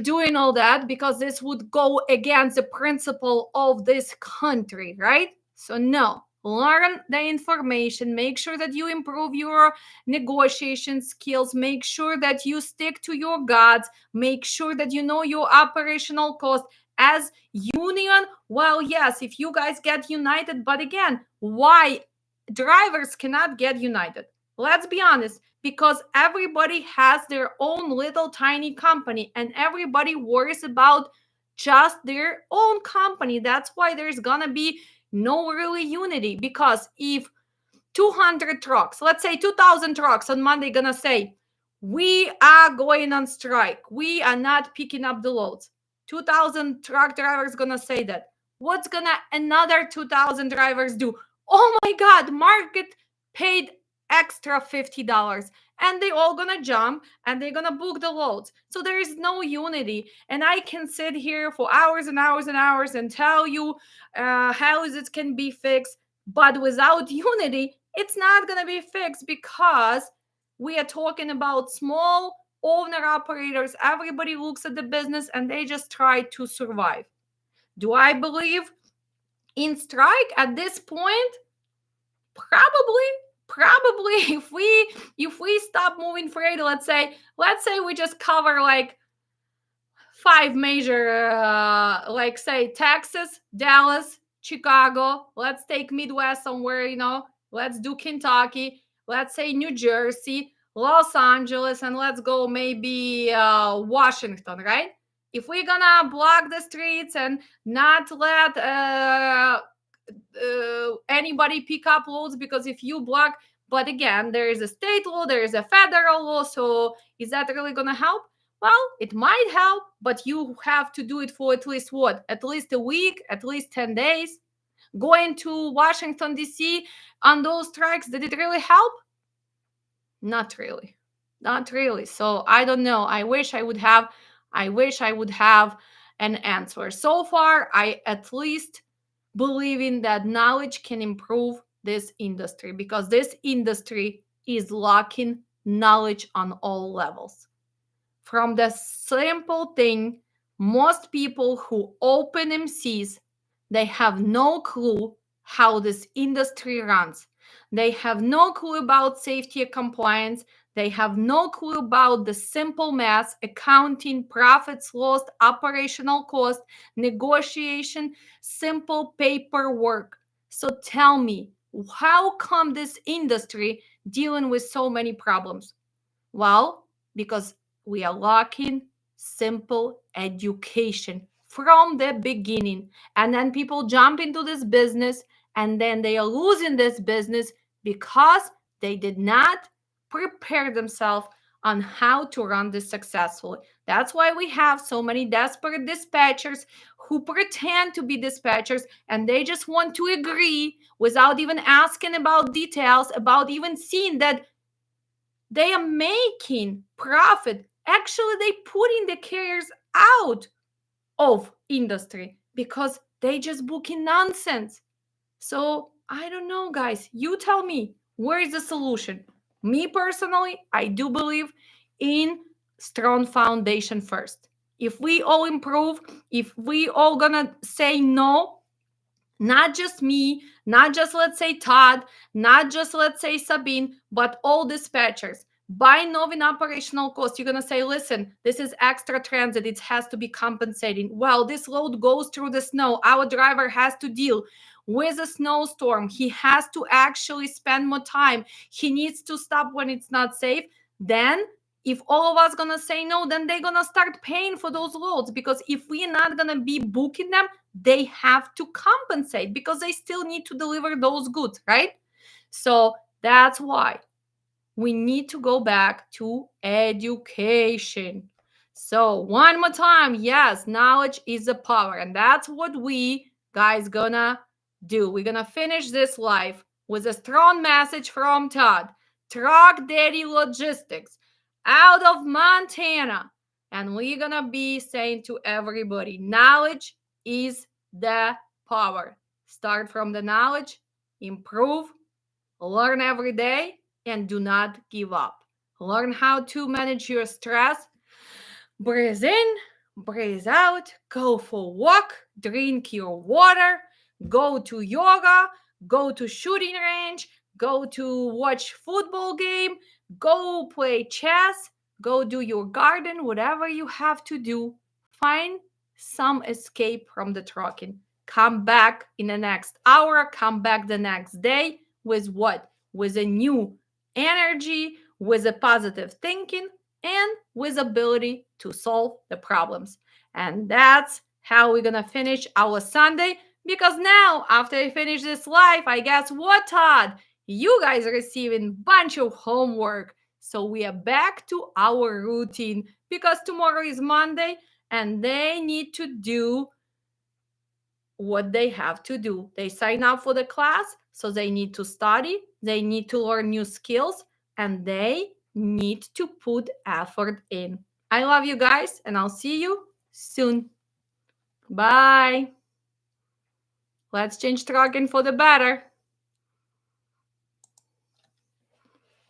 doing all that because this would go against the principle of this country, right? So, no, learn the information, make sure that you improve your negotiation skills, make sure that you stick to your guts, make sure that you know your operational cost. As union, well, yes, if you guys get united, but again, why drivers cannot get united? Let's be honest, because everybody has their own little tiny company and everybody worries about just their own company. That's why there's gonna be no really unity, because if 200 trucks, let's say 2,000 trucks on Monday gonna say, we are going on strike, we are not picking up the loads. 2,000 truck drivers gonna say that. What's gonna another 2,000 drivers do? Oh my God, market paid extra $50 and they all gonna jump and they're gonna book the loads. So there is no unity. And I can sit here for hours and hours and hours and tell you how it can be fixed, but without unity, it's not gonna be fixed, because we are talking about small owner operators. Everybody looks at the business and they just try to survive. Do I believe in strike at this point? Probably if we stop moving freight, let's say we just cover like 5 major like say Texas, Dallas, Chicago, let's take Midwest somewhere, let's do Kentucky, let's say New Jersey, Los Angeles, and let's go maybe Washington, right? If we're gonna block the streets and not let anybody pick up loads, because if you block, but again, there is a state law, there is a federal law, so is that really gonna help? Well, it might help, but you have to do it for at least what? At least a week, at least 10 days. Going to Washington, D.C. on those strikes, did it really help? Not really. Not really. So I don't know. I wish I would have an answer. So far, I at least believe in that knowledge can improve this industry because this industry is lacking knowledge on all levels. From the simple thing, most people who open MCs, they have no clue how this industry runs. They have no clue about safety and compliance. They have no clue about the simple math, accounting, profits lost, operational cost, negotiation, simple paperwork. So tell me, how come this industry dealing with so many problems? Well, because we are lacking simple education from the beginning. And then people jump into this business and then they are losing this business because they did not prepare themselves on how to run this successfully. That's why we have so many desperate dispatchers who pretend to be dispatchers and they just want to agree without even asking about details, about even seeing that they are making profit. Actually, they putting the carriers out of industry because they just booking nonsense. So I don't know, guys. You tell me, where is the solution? Me personally, I do believe in strong foundation first. If we all improve, if we all gonna say no, not just me, not just, let's say, Todd, not just, let's say, Sabine, but all dispatchers. By knowing operational cost, you're going to say, listen, this is extra transit. It has to be compensating. Well, this load goes through the snow. Our driver has to deal with a snowstorm. He has to actually spend more time. He needs to stop when it's not safe. Then if all of us gonna say no, then they're gonna start paying for those loads, because if we're not gonna be booking them, they have to compensate because they still need to deliver those goods, right? So that's why we need to go back to education. So one more time, yes, knowledge is a power, and that's what we guys gonna do. We're gonna finish this live with a strong message from Todd, Truck Daddy Logistics, out of Montana. And we're gonna be saying to everybody, knowledge is the power. Start from the knowledge, improve, learn every day, and do not give up. Learn how to manage your stress. Breathe in, breathe out, go for a walk, drink your water, go to yoga, go to shooting range, go to watch football game, go play chess, go do your garden, whatever you have to do. Find some escape from the trucking. Come back in the next hour, come back the next day with what? With a new energy, with a positive thinking, and with ability to solve the problems. And that's how we're gonna finish our Sunday. Because now, after I finish this live, I guess what, Todd? You guys are receiving bunch of homework. So we are back to our routine because tomorrow is Monday and they need to do what they have to do. They sign up for the class, so they need to study, they need to learn new skills, and they need to put effort in. I love you guys, and I'll see you soon. Bye. Let's change trucking for the better.